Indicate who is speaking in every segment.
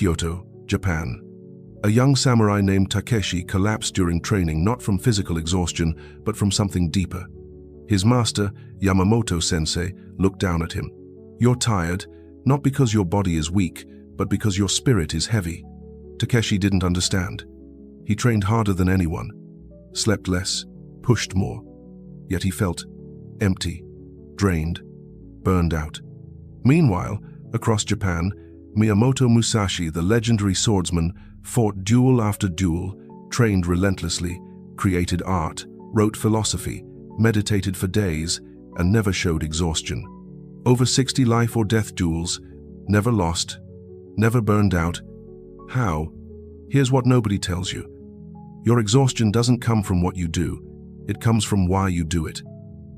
Speaker 1: Kyoto, Japan. A young samurai named Takeshi collapsed during training not from physical exhaustion, but from something deeper. His master, Yamamoto-sensei, looked down at him. "You're tired, not because your body is weak, but because your spirit is heavy." Takeshi didn't understand. He trained harder than anyone, slept less, pushed more. Yet he felt empty, drained, burned out. Meanwhile, across Japan, Miyamoto Musashi, the legendary swordsman, fought duel after duel, trained relentlessly, created art, wrote philosophy, meditated for days, and never showed exhaustion. Over 60 life or death duels, never lost, never burned out. How? Here's what nobody tells you. Your exhaustion doesn't come from what you do, it comes from why you do it.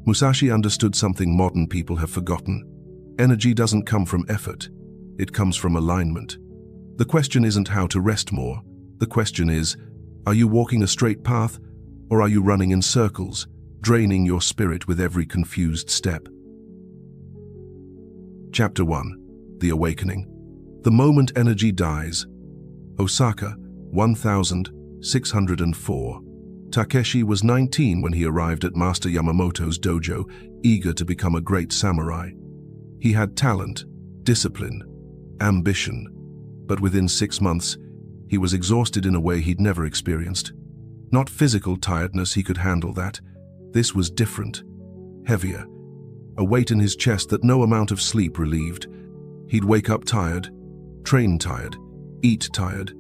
Speaker 1: Musashi understood something modern people have forgotten. Energy doesn't come from effort, it comes from alignment. The question isn't how to rest more. The question is, are you walking a straight path, or are you running in circles, draining your spirit with every confused step? Chapter 1. The Awakening. The moment energy dies. Osaka, 1604. Takeshi was 19 when he arrived at Master Yamamoto's dojo, eager to become a great samurai. He had talent, discipline, ambition, but within 6 months, he was exhausted in a way he'd never experienced. Not physical tiredness, he could handle that. This was different, heavier, a weight in his chest that no amount of sleep relieved. He'd wake up tired, train tired, eat tired,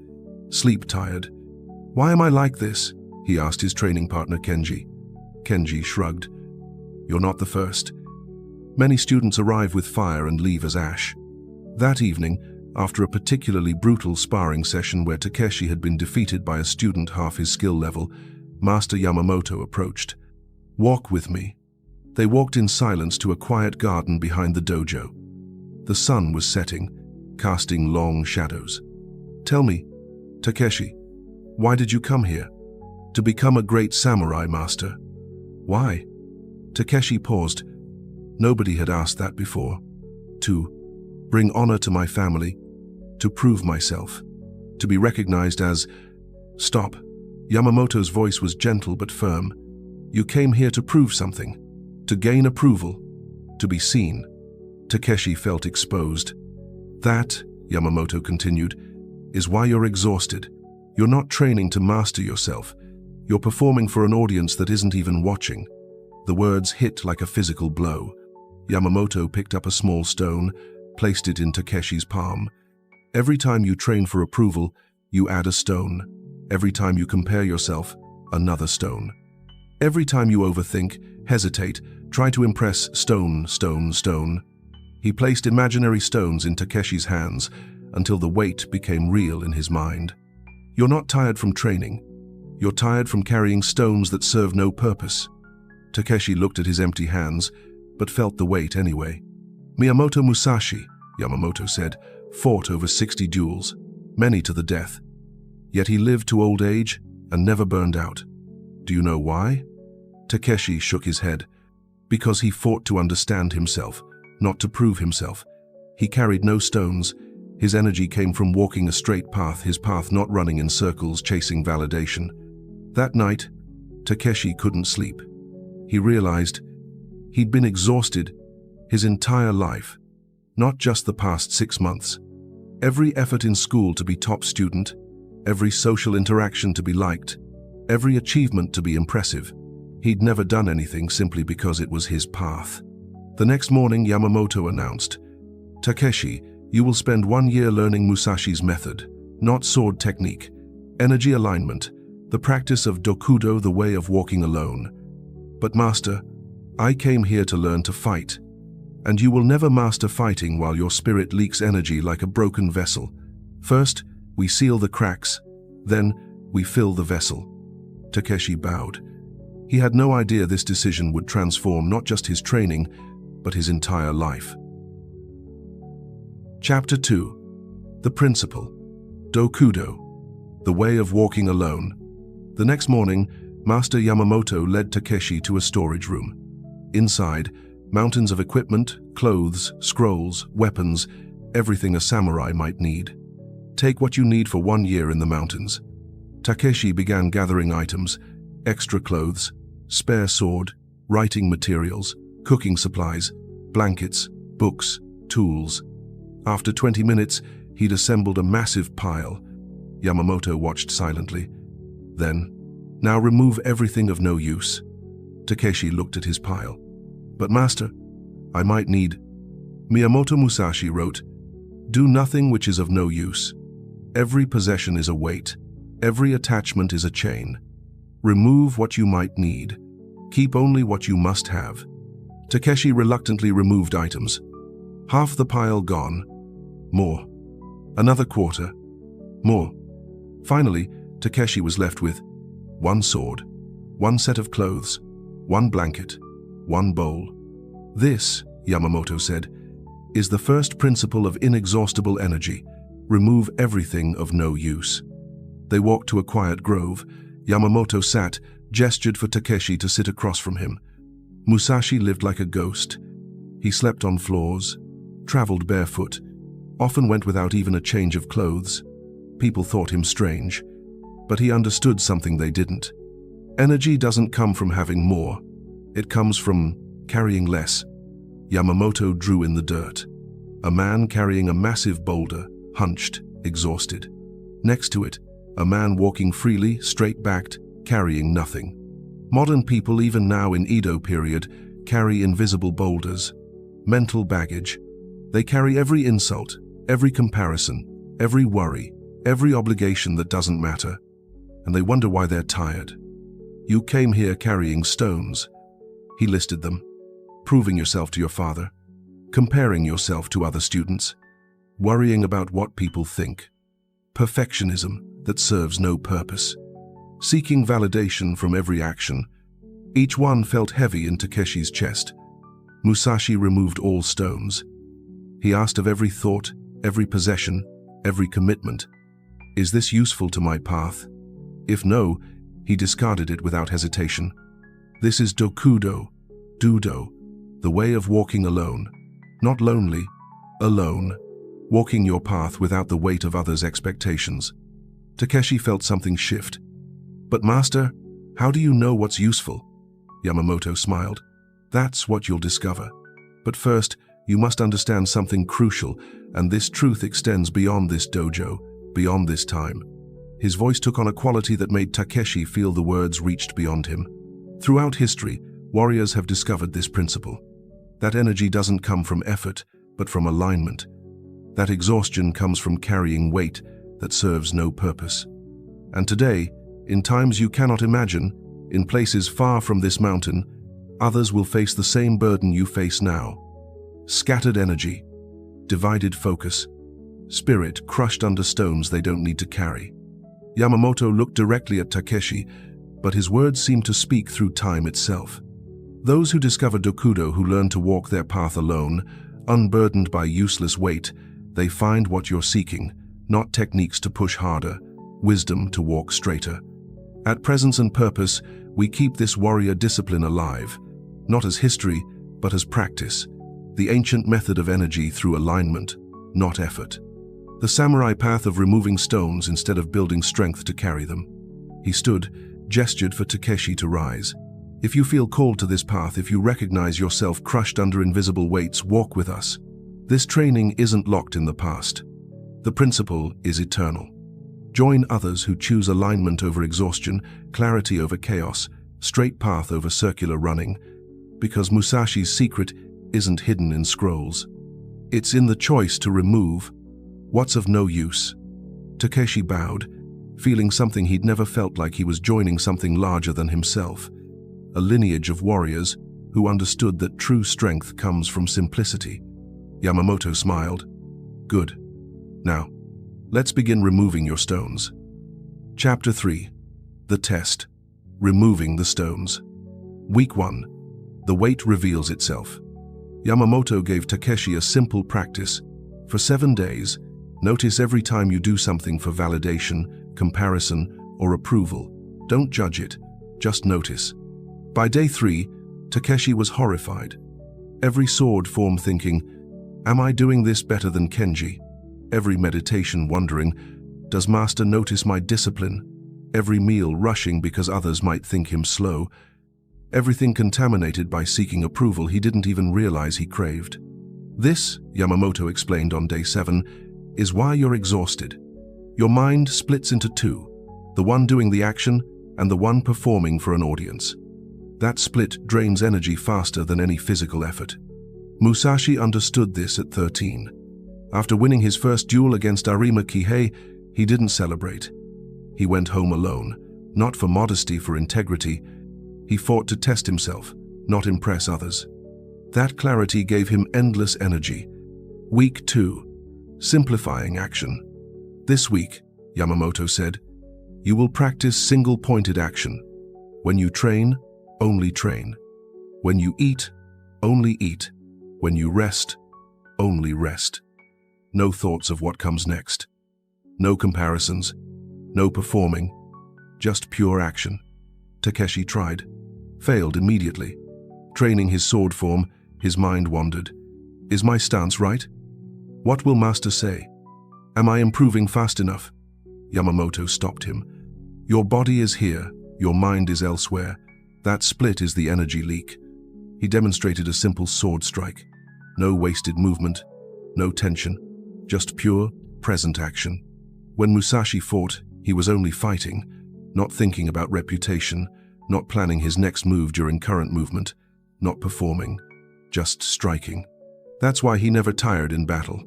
Speaker 1: sleep tired. "Why am I like this?" he asked his training partner Kenji. Kenji shrugged. "You're not the first. Many students arrive with fire and leave as ash." That evening, after a particularly brutal sparring session where Takeshi had been defeated by a student half his skill level, Master Yamamoto approached. "Walk with me." They walked in silence to a quiet garden behind the dojo. The sun was setting, casting long shadows. "Tell me, Takeshi, why did you come here?" "To become a great samurai, master." "Why?" Takeshi paused. Nobody had asked that before. "To bring honor to my family, to prove myself, to be recognized as—" "Stop." Yamamoto's voice was gentle but firm. "You came here to prove something, to gain approval, to be seen." Takeshi felt exposed. "That," Yamamoto continued, "is why you're exhausted. You're not training to master yourself. You're performing for an audience that isn't even watching." The words hit like a physical blow. Yamamoto picked up a small stone, placed it in Takeshi's palm. "Every time you train for approval, you add a stone. Every time you compare yourself, another stone. Every time you overthink, hesitate, try to impress, stone, stone, stone." He placed imaginary stones in Takeshi's hands until the weight became real in his mind. "You're not tired from training. You're tired from carrying stones that serve no purpose." Takeshi looked at his empty hands, but felt the weight anyway. "Miyamoto Musashi," Yamamoto said, "fought over 60 duels, many to the death. Yet he lived to old age and never burned out. Do you know why?" Takeshi shook his head. "Because he fought to understand himself, not to prove himself. He carried no stones. His energy came from walking a straight path, his path not running in circles, chasing validation." That night, Takeshi couldn't sleep. He realized he'd been exhausted his entire life, not just the past 6 months. Every effort in school to be top student, every social interaction to be liked, every achievement to be impressive. He'd never done anything simply because it was his path. The next morning, Yamamoto announced, "Takeshi, you will spend 1 year learning Musashi's method, not sword technique, energy alignment, the practice of dokudo, the way of walking alone. But master, I came here to learn to fight. And you will never master fighting while your spirit leaks energy like a broken vessel. First, we seal the cracks, then we fill the vessel." Takeshi bowed. He had no idea this decision would transform not just his training, but his entire life. Chapter 2. The Principle. Dokudo. The way of walking alone. The next morning, Master Yamamoto led Takeshi to a storage room. Inside, mountains of equipment, clothes, scrolls, weapons, everything a samurai might need. Take what you need for 1 year in the mountains. Takeshi began gathering items, extra clothes, spare sword, writing materials, cooking supplies, blankets, books, tools. After 20 minutes, he'd assembled a massive pile. Yamamoto watched silently. Then, now remove everything of no use. Takeshi looked at his pile. But master, I might need. Miyamoto Musashi wrote, do nothing which is of no use. Every possession is a weight. Every attachment is a chain. Remove what you might need. Keep only what you must have. Takeshi reluctantly removed items. Half the pile gone. More. Another quarter. More. Finally, Takeshi was left with 1 sword, 1 set of clothes, 1 blanket, 1 bowl. This, Yamamoto said, is the first principle of inexhaustible energy. Remove everything of no use. They walked to a quiet grove. Yamamoto sat, gestured for Takeshi to sit across from him. Musashi lived like a ghost. He slept on floors, traveled barefoot, often went without even a change of clothes. People thought him strange, but he understood something they didn't. Energy doesn't come from having more. It comes from carrying less. Yamamoto drew in the dirt. A man carrying a massive boulder, hunched, exhausted. Next to it, a man walking freely, straight-backed, carrying nothing. Modern people, even now in Edo period, carry invisible boulders, mental baggage. They carry every insult, every comparison, every worry, every obligation that doesn't matter, and they wonder why they're tired. You came here carrying stones. He listed them. Proving yourself to your father, comparing yourself to other students, worrying about what people think, perfectionism that serves no purpose, seeking validation from every action. Each one felt heavy in Takeshi's chest. Musashi removed all stones. He asked of every thought, every possession, every commitment, is this useful to my path? If no, he discarded it without hesitation. This is dokudo, dudo, the way of walking alone, not lonely, alone, walking your path without the weight of others' expectations. Takeshi felt something shift. But master, how do you know what's useful? Yamamoto smiled. That's what you'll discover. But first, you must understand something crucial, and this truth extends beyond this dojo, beyond this time. His voice took on a quality that made Takeshi feel the words reached beyond him. Throughout history, warriors have discovered this principle. That energy doesn't come from effort, but from alignment. That exhaustion comes from carrying weight that serves no purpose. And today, in times you cannot imagine, in places far from this mountain, others will face the same burden you face now. Scattered energy, divided focus, spirit crushed under stones they don't need to carry. Yamamoto looked directly at Takeshi, but his words seemed to speak through time itself. Those who discover dokudo, who learn to walk their path alone, unburdened by useless weight, they find what you're seeking, not techniques to push harder, wisdom to walk straighter. At Presence and Purpose, we keep this warrior discipline alive, not as history, but as practice, the ancient method of energy through alignment, not effort. The samurai path of removing stones instead of building strength to carry them. He stood, gestured for Takeshi to rise. If you feel called to this path, if you recognize yourself crushed under invisible weights, walk with us. This training isn't locked in the past. The principle is eternal. Join others who choose alignment over exhaustion, clarity over chaos, straight path over circular running, because Musashi's secret isn't hidden in scrolls. It's in the choice to remove what's of no use. Takeshi bowed, feeling something he'd never felt, like he was joining something larger than himself. A lineage of warriors who understood that true strength comes from simplicity. Yamamoto smiled. Good. Now, let's begin removing your stones. Chapter 3. The Test. Removing the Stones. Week 1. The weight reveals itself. Yamamoto gave Takeshi a simple practice. For 7 days, notice every time you do something for validation, comparison, or approval. Don't judge it, just notice. By day 3, Takeshi was horrified. Every sword form thinking, am I doing this better than Kenji? every meditation wondering, "Does Master notice my discipline?" Every meal rushing because others might think him slow. Everything contaminated by seeking approval he didn't even realize he craved. This, Yamamoto explained on day 7, is why you're exhausted. Your mind splits into two, the one doing the action and the one performing for an audience. That split drains energy faster than any physical effort. Musashi understood this at 13. After winning his first duel against Arima Kihei, he didn't celebrate. He went home alone, not for modesty, for integrity. He fought to test himself, not impress others. That clarity gave him endless energy. Week 2. Simplifying action. This week, Yamamoto said, you will practice single-pointed action. When you train, only train. When you eat, only eat. When you rest, only rest. No thoughts of what comes next. No comparisons. No performing. Just pure action. Takeshi tried. Failed immediately. Training his sword form, his mind wandered. Is my stance right? What will Master say? Am I improving fast enough? Yamamoto stopped him. Your body is here, your mind is elsewhere. That split is the energy leak. He demonstrated a simple sword strike. No wasted movement, no tension, just pure, present action. When Musashi fought, he was only fighting, not thinking about reputation, not planning his next move during current movement, not performing, just striking. That's why he never tired in battle.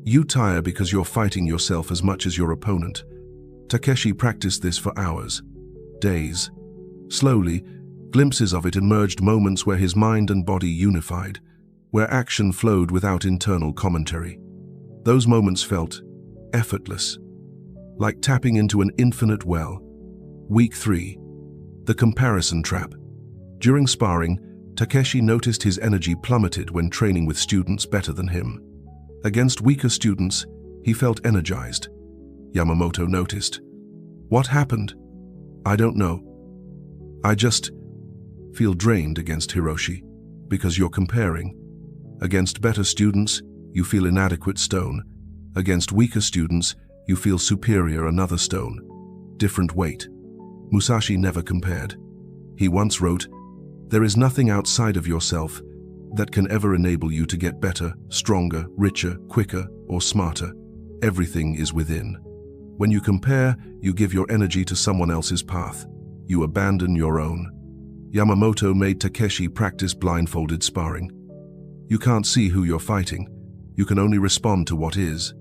Speaker 1: You tire because you're fighting yourself as much as your opponent. Takeshi practiced this for hours, days. Slowly, glimpses of it emerged, moments where his mind and body unified, where action flowed without internal commentary. Those moments felt effortless, like tapping into an infinite well. Week 3. The comparison trap. During sparring, Takeshi noticed his energy plummeted when training with students better than him. Against weaker students, he felt energized. Yamamoto noticed. What happened? I don't know. I just feel drained against Hiroshi, because you're comparing. Against better students, you feel inadequate, stone. Against weaker students, you feel superior, another stone. Different weight. Musashi never compared. He once wrote, there is nothing outside of yourself that can ever enable you to get better, stronger, richer, quicker, or smarter. Everything is within. When you compare, you give your energy to someone else's path. You abandon your own. Yamamoto made Takeshi practice blindfolded sparring. You can't see who you're fighting. You can only respond to what is.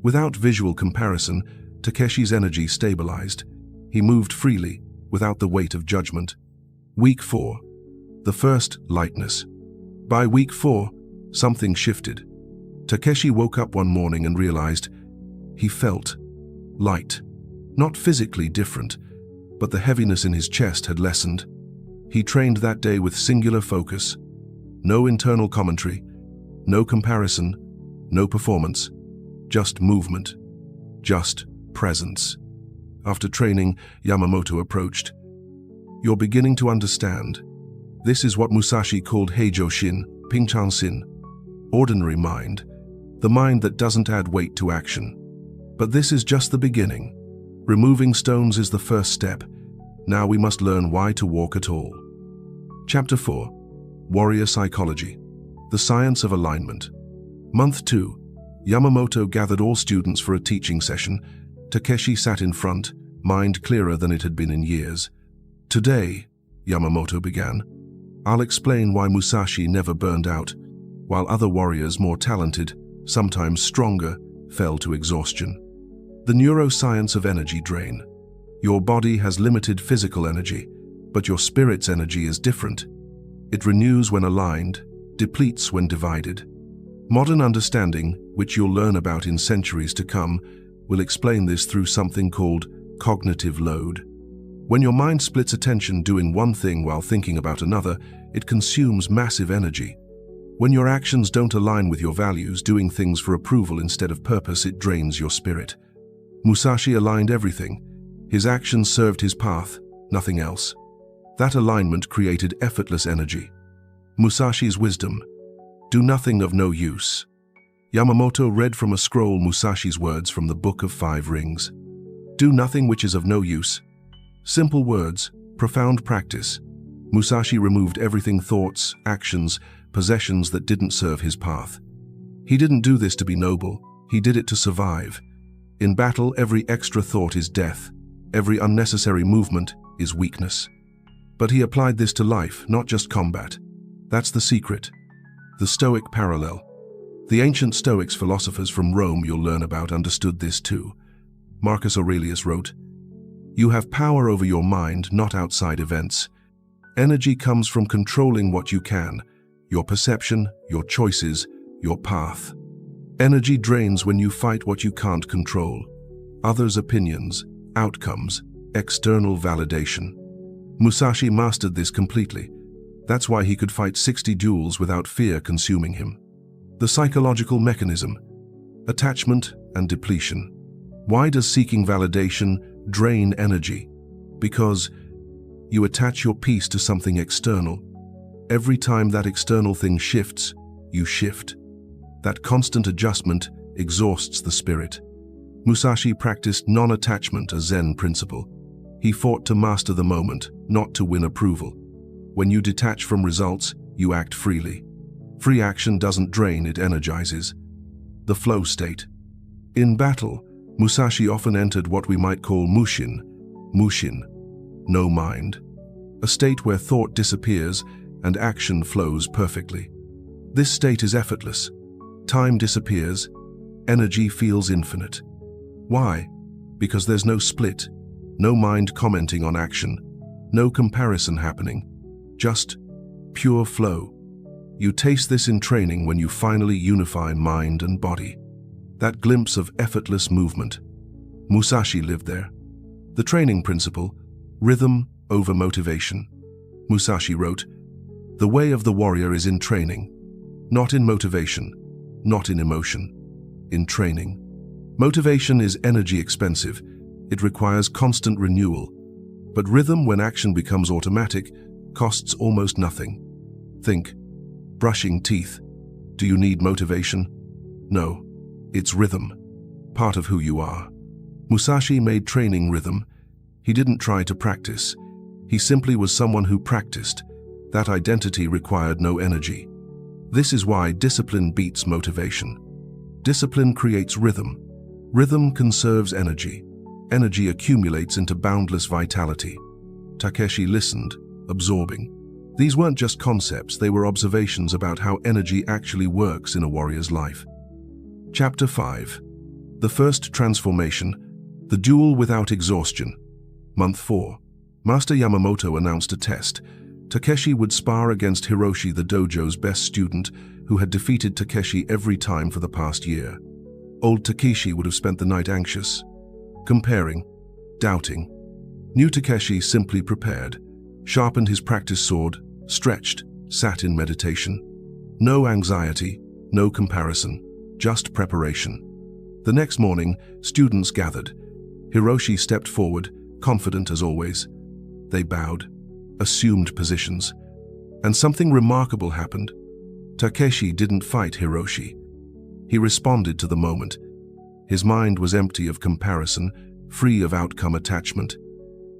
Speaker 1: Without visual comparison, Takeshi's energy stabilized. He moved freely, without the weight of judgment. Week 4. The first lightness. By week 4, something shifted. Takeshi woke up one morning and realized he felt light. Not physically different, but the heaviness in his chest had lessened. He trained that day with singular focus. No internal commentary, no comparison, no performance, just movement, just presence. After training, Yamamoto approached. You're beginning to understand. This is what Musashi called Heijōshin, Pingchan-sin, ordinary mind, the mind that doesn't add weight to action. But this is just the beginning. Removing stones is the first step. Now we must learn why to walk at all. Chapter 4. Warrior Psychology. The Science of Alignment. Month 2. Yamamoto gathered all students for a teaching session. Takeshi sat in front, mind clearer than it had been in years. Today, Yamamoto began, I'll explain why Musashi never burned out, while other warriors more talented, sometimes stronger, fell to exhaustion. The neuroscience of energy drain. Your body has limited physical energy, but your spirit's energy is different. It renews when aligned, depletes when divided. Modern understanding, which you'll learn about in centuries to come, will explain this through something called cognitive load. When your mind splits attention doing one thing while thinking about another, it consumes massive energy. When your actions don't align with your values, doing things for approval instead of purpose, it drains your spirit. Musashi aligned everything. His actions served his path, nothing else. That alignment created effortless energy. Musashi's wisdom: do nothing of no use. Yamamoto read from a scroll Musashi's words from the Book of Five Rings. Do nothing which is of no use. Simple words, profound practice. Musashi removed everything, thoughts, actions, possessions that didn't serve his path. He didn't do this to be noble, he did it to survive. In battle, every extra thought is death. Every unnecessary movement is weakness. But he applied this to life, not just combat. That's the secret. The Stoic parallel. The ancient Stoics philosophers from Rome you'll learn about understood this too. Marcus Aurelius wrote, "You have power over your mind, not outside events. Energy comes from controlling what you can, your perception, your choices, your path. Energy drains when you fight what you can't control. Others' opinions, outcomes, external validation." Musashi mastered this completely. That's why he could fight 60 duels without fear consuming him. The psychological mechanism, attachment and depletion. Why does seeking validation drain energy? Because you attach your peace to something external. Every time that external thing shifts, you shift. That constant adjustment exhausts the spirit. Musashi practiced non-attachment, a Zen principle. He fought to master the moment, not to win approval. When you detach from results, you act freely. Free action doesn't drain, it energizes. The flow state. In battle, Musashi often entered what we might call mushin, no mind. A state where thought disappears and action flows perfectly. This state is effortless. Time disappears, energy feels infinite. Why? Because there's no split, no mind commenting on action, no comparison happening, just pure flow. You taste this in training when you finally unify mind and body. That glimpse of effortless movement. Musashi lived there. The training principle, rhythm over motivation. Musashi wrote, "The way of the warrior is in training, not in motivation, not in emotion, in training. Motivation is energy expensive. It requires constant renewal. But rhythm, when action becomes automatic, costs almost nothing. Think, brushing teeth. Do you need motivation? No, it's rhythm, part of who you are." Musashi made training rhythm. He didn't try to practice. He simply was someone who practiced. That identity required no energy. This is why discipline beats motivation. Discipline creates rhythm. Rhythm conserves energy. Energy accumulates into boundless vitality. Takeshi listened, absorbing. These weren't just concepts, they were observations about how energy actually works in a warrior's life. Chapter 5. The First Transformation, the Duel Without Exhaustion. Month 4. Master Yamamoto announced a test. Takeshi would spar against Hiroshi, the dojo's best student, who had defeated Takeshi every time for the past year. Old Takeshi would have spent the night anxious, comparing, doubting. New Takeshi simply prepared, sharpened his practice sword, stretched, sat in meditation. No anxiety, no comparison, just preparation. The next morning, students gathered. Hiroshi stepped forward, confident as always. They bowed, assumed positions, and something remarkable happened. Takeshi didn't fight Hiroshi. He responded to the moment. His mind was empty of comparison, free of outcome attachment.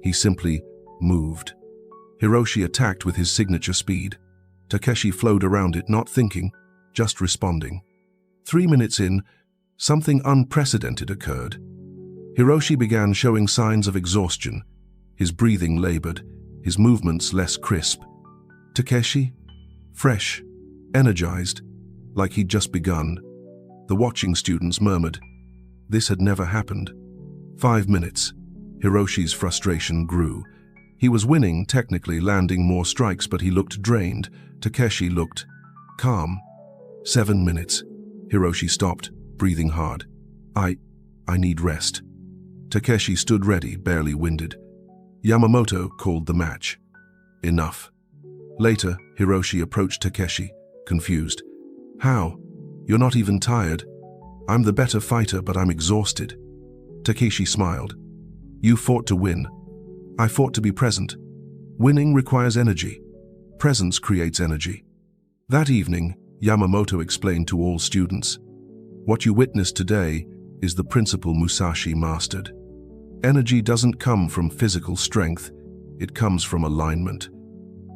Speaker 1: He simply moved. Hiroshi attacked with his signature speed. Takeshi flowed around it, not thinking, just responding. 3 minutes in, something unprecedented occurred. Hiroshi began showing signs of exhaustion. His breathing labored, his movements less crisp. Takeshi, fresh, energized, like he'd just begun. The watching students murmured. This had never happened. 5 minutes. Hiroshi's frustration grew. He was winning, technically landing more strikes, but he looked drained. Takeshi looked calm. 7 minutes. Hiroshi stopped, breathing hard. I need rest. Takeshi stood ready, barely winded. Yamamoto called the match. Enough. Later, Hiroshi approached Takeshi, confused. How? You're not even tired. I'm the better fighter, but I'm exhausted. Takeshi smiled. You fought to win. I fought to be present. Winning requires energy. Presence creates energy. That evening, Yamamoto explained to all students. What you witness today is the principle Musashi mastered. Energy doesn't come from physical strength, it comes from alignment.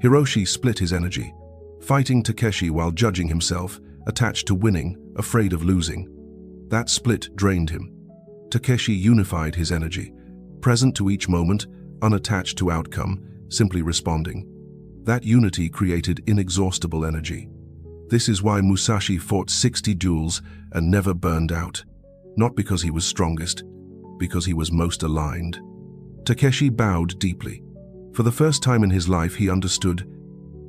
Speaker 1: Hiroshi split his energy, fighting Takeshi while judging himself, attached to winning, afraid of losing. That split drained him. Takeshi unified his energy, present to each moment, unattached to outcome, simply responding. That unity created inexhaustible energy. This is why Musashi fought 60 duels and never burned out. Not because he was strongest, because he was most aligned. Takeshi bowed deeply. For the first time in his life, he understood,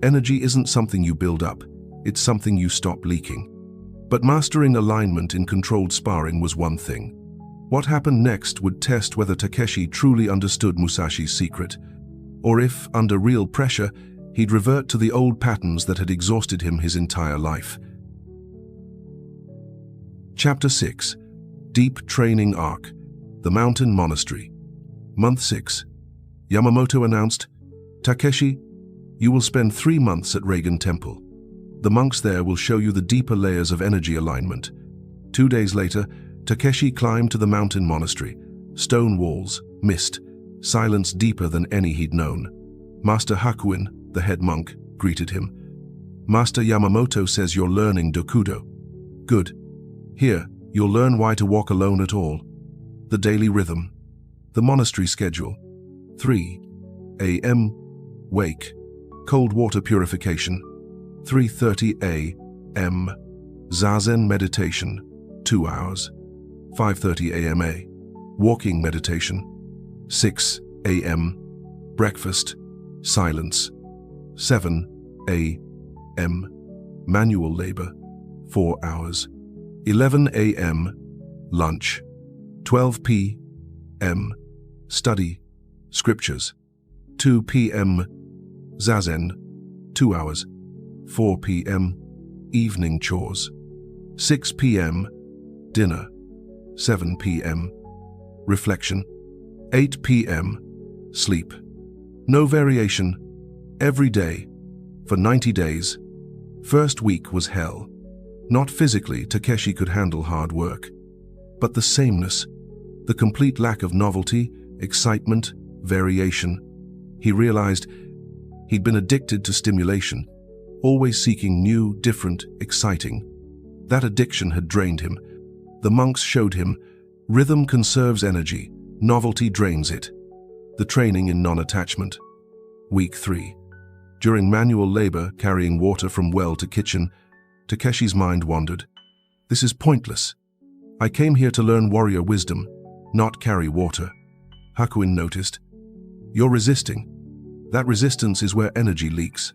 Speaker 1: energy isn't something you build up, it's something you stop leaking. But mastering alignment in controlled sparring was one thing. What happened next would test whether Takeshi truly understood Musashi's secret, or if, under real pressure, he'd revert to the old patterns that had exhausted him his entire life. Chapter 6. Deep Training Arc. The Mountain Monastery. Month 6. Yamamoto announced, "Takeshi, you will spend 3 months at Reigen Temple. The monks there will show you the deeper layers of energy alignment." 2 days later, Takeshi climbed to the mountain monastery. Stone walls, mist, silence deeper than any he'd known. Master Hakuin, the head monk, greeted him. "Master Yamamoto says you're learning Dokudo." "Good. Here, you'll learn why to walk alone at all." The daily rhythm. The monastery schedule. 3 a.m. Wake. Cold water purification. 3:30 a.m. Zazen meditation. 2 hours. 5:30 a.m. Walking meditation. 6 a.m. Breakfast. Silence. 7 a.m. Manual labor. 4 hours. 11 a.m. Lunch. 12 p.m. Study. Scriptures. 2 p.m. Zazen. 2 hours. 4 p.m. Evening chores. 6 p.m. Dinner. 7 p.m. Reflection. 8 p.m. Sleep. No variation. Every day. For 90 days. First week was hell. Not physically, Takeshi could handle hard work. But the sameness. The complete lack of novelty, excitement, variation. He realized he'd been addicted to stimulation, always seeking new, different, exciting. That addiction had drained him. The monks showed him, rhythm conserves energy, novelty drains it. The training in non-attachment. Week 3. During manual labor, carrying water from well to kitchen, Takeshi's mind wandered. This is pointless. I came here to learn warrior wisdom, not carry water. Hakuin noticed. You're resisting. That resistance is where energy leaks.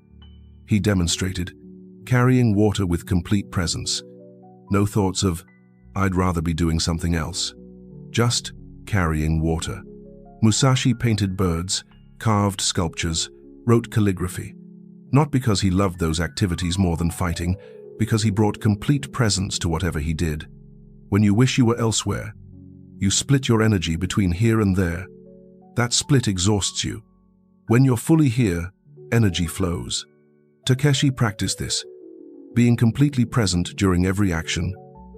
Speaker 1: He demonstrated, carrying water with complete presence. No thoughts of, I'd rather be doing something else. Just carrying water. Musashi painted birds, carved sculptures, wrote calligraphy. Not because he loved those activities more than fighting, because he brought complete presence to whatever he did. When you wish you were elsewhere, you split your energy between here and there. That split exhausts you. When you're fully here, energy flows. Takeshi practiced this, being completely present during every action,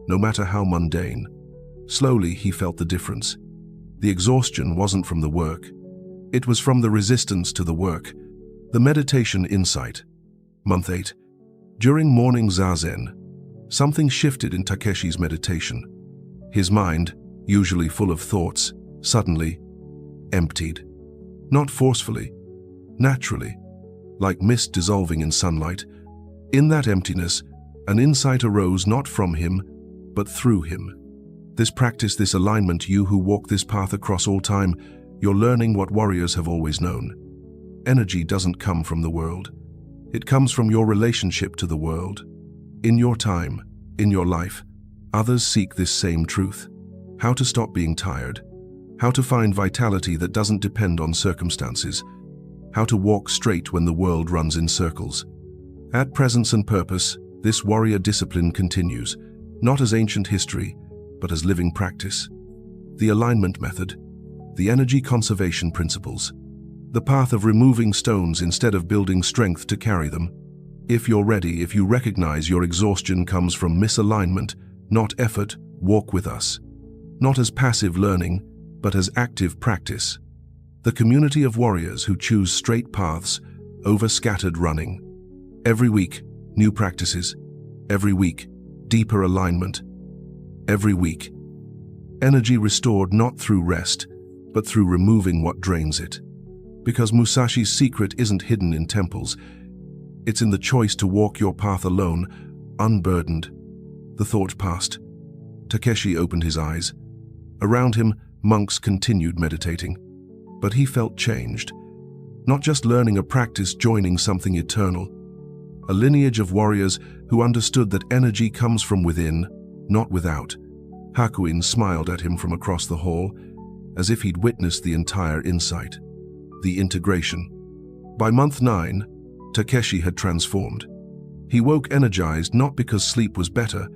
Speaker 1: no matter how mundane. Slowly, he felt the difference. The exhaustion wasn't from the work. It was from the resistance to the work. The meditation insight. Month 8. During morning zazen, something shifted in Takeshi's meditation. His mind, usually full of thoughts, suddenly emptied. Not forcefully, naturally, like mist dissolving in sunlight. In that emptiness, an insight arose not from him, but through him. This practice, this alignment, you who walk this path across all time, you're learning what warriors have always known. Energy doesn't come from the world. It comes from your relationship to the world. In your time, in your life, others seek this same truth. How to stop being tired. How to find vitality that doesn't depend on circumstances. How to walk straight when the world runs in circles. At Presence and Purpose, this warrior discipline continues, not as ancient history, but as living practice. The alignment method, the energy conservation principles, the path of removing stones instead of building strength to carry them. If you're ready, if you recognize your exhaustion comes from misalignment, not effort, walk with us. Not as passive learning, but as active practice. The community of warriors who choose straight paths over scattered running. Every week, new practices. Every week, deeper alignment. Every week, energy restored not through rest, but through removing what drains it. Because Musashi's secret isn't hidden in temples. It's in the choice to walk your path alone, unburdened. The thought passed. Takeshi opened his eyes. Around him, monks continued meditating. But he felt changed. Not just learning a practice, joining something eternal. A lineage of warriors who understood that energy comes from within, not without. Hakuin smiled at him from across the hall, as if he'd witnessed the entire insight. The integration. By month 9, Takeshi had transformed. He woke energized not because sleep was better,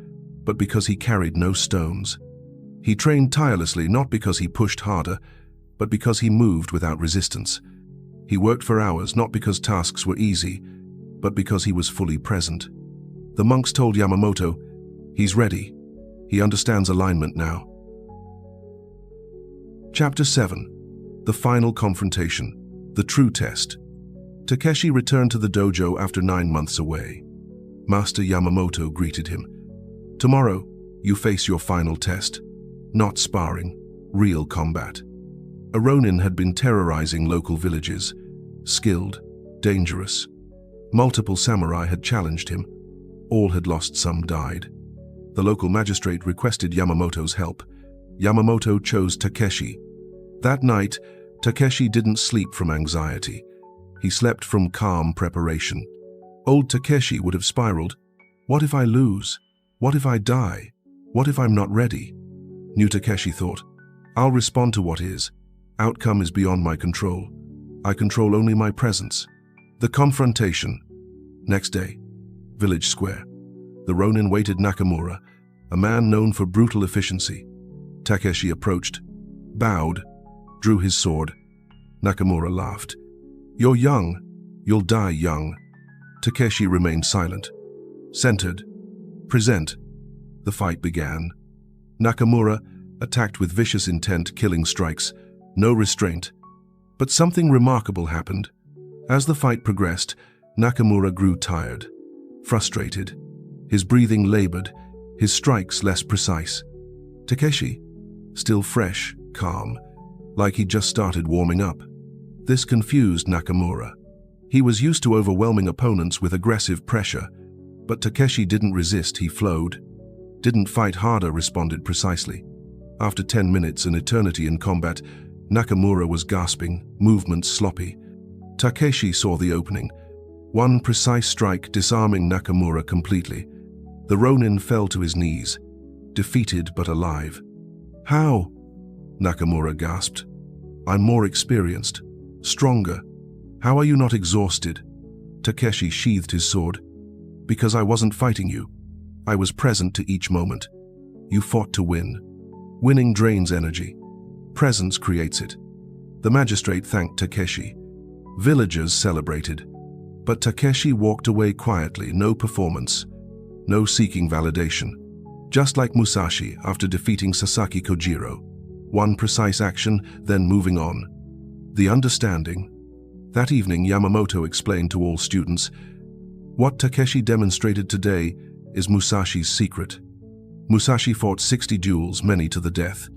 Speaker 1: but because he carried no stones. He trained tirelessly not because he pushed harder, but because he moved without resistance. He worked for hours not because tasks were easy, but because he was fully present. The monks told Yamamoto, he's ready. He understands alignment now. Chapter 7. The Final Confrontation. The True Test. Takeshi returned to the dojo after 9 months away. Master Yamamoto greeted him. Tomorrow, you face your final test. Not sparring, real combat. A Ronin had been terrorizing local villages. Skilled, dangerous. Multiple samurai had challenged him. All had lost, some died. The local magistrate requested Yamamoto's help. Yamamoto chose Takeshi. That night, Takeshi didn't sleep from anxiety. He slept from calm preparation. Old Takeshi would have spiraled. What if I lose? What if I die? What if I'm not ready? New Takeshi thought, I'll respond to what is. Outcome is beyond my control. I control only my presence. The confrontation. Next day, village square. The Ronin waited Nakamura, a man known for brutal efficiency. Takeshi approached, bowed, drew his sword. Nakamura laughed. You're young. You'll die young. Takeshi remained silent. Centered. Present. The fight began. Nakamura attacked with vicious intent, killing strikes. No restraint. But something remarkable happened. As the fight progressed, Nakamura grew tired, frustrated. His breathing labored, his strikes less precise. Takeshi, still fresh, calm, like he'd just started warming up. This confused Nakamura. He was used to overwhelming opponents with aggressive pressure, but Takeshi didn't resist, he flowed. Didn't fight harder, responded precisely. After 10 minutes, an eternity in combat, Nakamura was gasping, movements sloppy. Takeshi saw the opening. One precise strike disarming Nakamura completely. The Ronin fell to his knees, defeated but alive. How? Nakamura gasped. I'm more experienced, stronger. How are you not exhausted? Takeshi sheathed his sword. Because I wasn't fighting you. I was present to each moment. You fought to win. Winning drains energy. Presence creates it. The magistrate thanked Takeshi. Villagers celebrated. But Takeshi walked away quietly, no performance, no seeking validation. Just like Musashi after defeating Sasaki Kojiro. One precise action, then moving on. The understanding. That evening, Yamamoto explained to all students, what Takeshi demonstrated today is Musashi's secret. Musashi fought 60 duels, many to the death.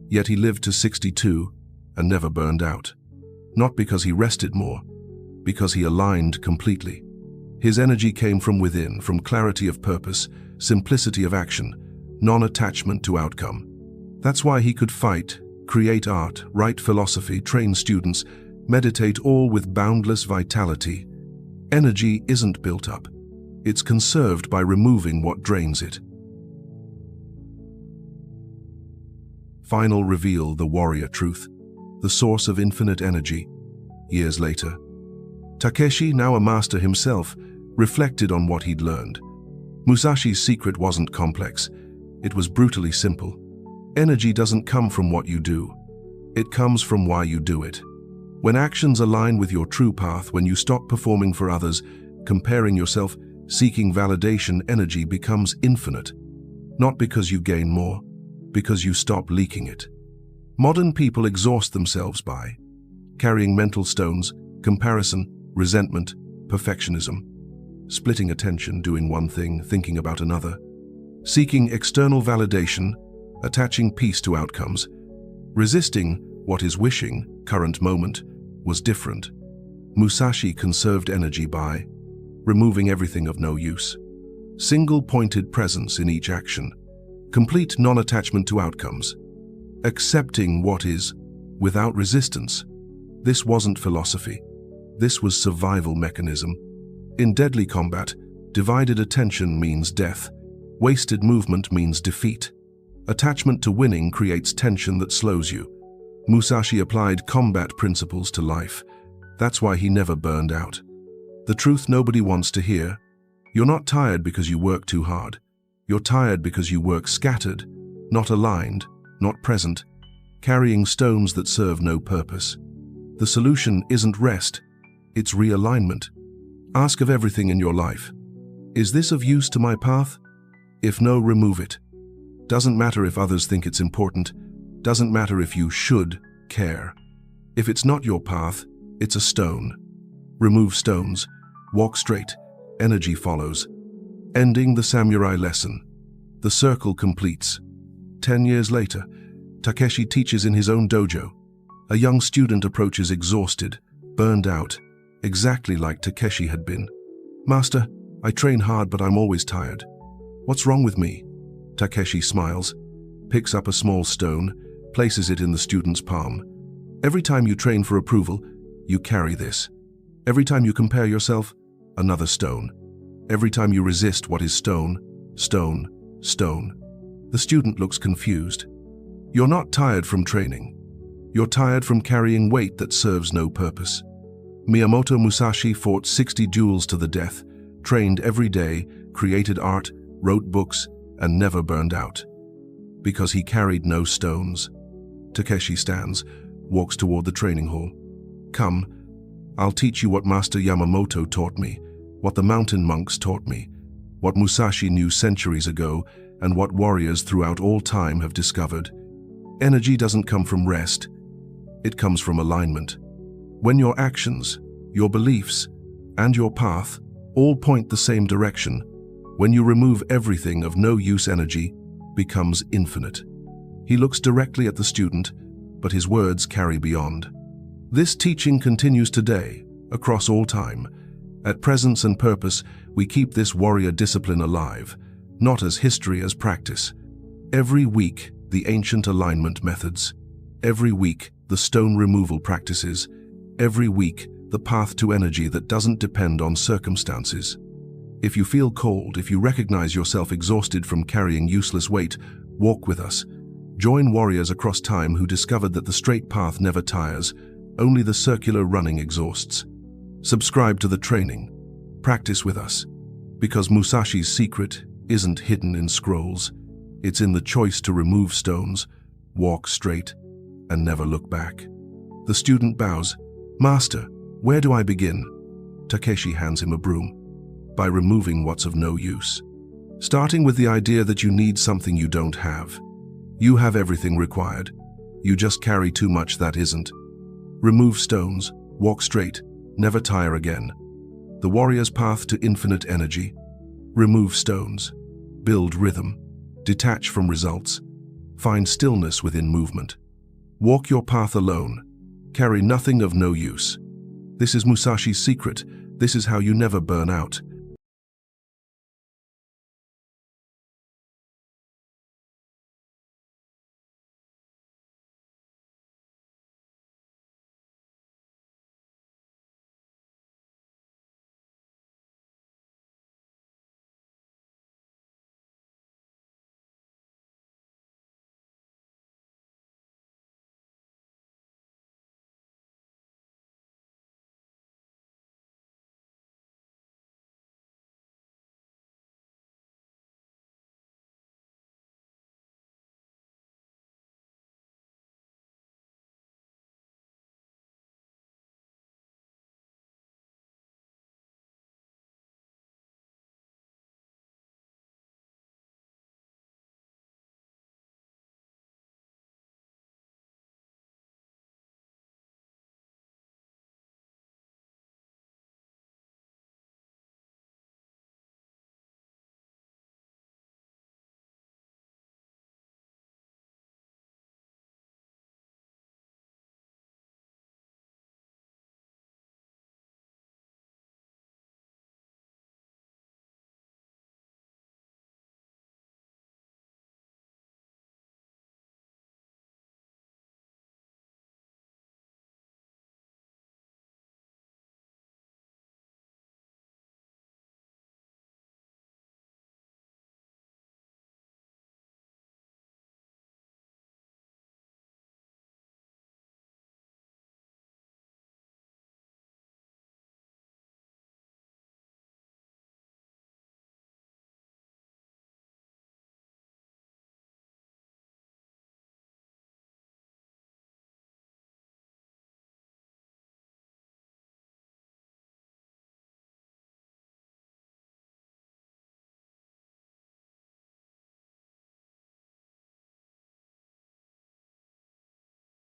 Speaker 1: Yet he lived to 62 and never burned out. Not because he rested more, because he aligned completely. His energy came from within, from clarity of purpose, simplicity of action, non-attachment to outcome. That's why he could fight, create art, write philosophy, train students, meditate, all with boundless vitality. Energy isn't built up. It's conserved by removing what drains it. Final reveal, the warrior truth, the source of infinite energy. Years later, Takeshi, now a master himself, reflected on what he'd learned. Musashi's secret wasn't complex. It was brutally simple. Energy doesn't come from what you do. It comes from why you do it. When actions align with your true path, when you stop performing for others, comparing yourself, seeking validation, energy becomes infinite. Not because you gain more, because you stop leaking it. Modern people exhaust themselves by carrying mental stones, comparison, resentment, perfectionism, splitting attention, doing one thing, thinking about another, seeking external validation, attaching peace to outcomes, resisting what is wishing, current moment, was different. Musashi conserved energy by removing everything of no use, single-pointed presence in each action, complete non-attachment to outcomes, accepting what is without resistance. This wasn't philosophy. This was survival mechanism. In deadly combat, divided attention means death. Wasted movement means defeat. Attachment to winning creates tension that slows you. Musashi applied combat principles to life. That's why he never burned out. The truth nobody wants to hear: you're not tired because you work too hard. You're tired because you work scattered, not aligned, not present, carrying stones that serve no purpose. The solution isn't rest, it's realignment. Ask of everything in your life: is this of use to my path? If no, remove it. Doesn't matter if others think it's important. Doesn't matter if you should care. If it's not your path, it's a stone. Remove stones. Walk straight. Energy follows. Ending the samurai lesson. The circle completes. 10 years later, Takeshi teaches in his own dojo. A young student approaches exhausted, burned out, exactly like Takeshi had been. "Master, I train hard, but I'm always tired. What's wrong with me?" Takeshi smiles, picks up a small stone, places it in the student's palm. "Every time you train for approval, you carry this. Every time you compare yourself, another stone. Every time you resist what is stone, stone, stone." The student looks confused. "You're not tired from training. You're tired from carrying weight that serves no purpose." Miyamoto Musashi fought 60 duels to the death, trained every day, created art, wrote books, and never burned out. Because he carried no stones. Takeshi stands, walks toward the training hall. "Come, I'll teach you what Master Yamamoto taught me, what the mountain monks taught me, what Musashi knew centuries ago, and what warriors throughout all time have discovered. Energy doesn't come from rest. It comes from alignment. When your actions, your beliefs, and your path all point the same direction, when you remove everything of no use, energy becomes infinite." He looks directly at the student, but his words carry beyond. This teaching continues today, across all time. At Presence and Purpose, we keep this warrior discipline alive, not as history, as practice. Every week, the ancient alignment methods. Every week, the stone removal practices. Every week, the path to energy that doesn't depend on circumstances. If you feel cold, if you recognize yourself exhausted from carrying useless weight, walk with us. Join warriors across time who discovered that the straight path never tires, only the circular running exhausts. Subscribe to the training. Practice with us. Because Musashi's secret isn't hidden in scrolls. It's in the choice to remove stones, walk straight, and never look back. The student bows. "Master, where do I begin?" Takeshi hands him a broom. "By removing what's of no use. Starting with the idea that you need something you don't have. You have everything required. You just carry too much that isn't. Remove stones, walk straight, never tire again. The warrior's path to infinite energy. Remove stones, build rhythm, detach from results, find stillness within movement. Walk your path alone, carry nothing of no use. This is Musashi's secret. This is how you never burn out.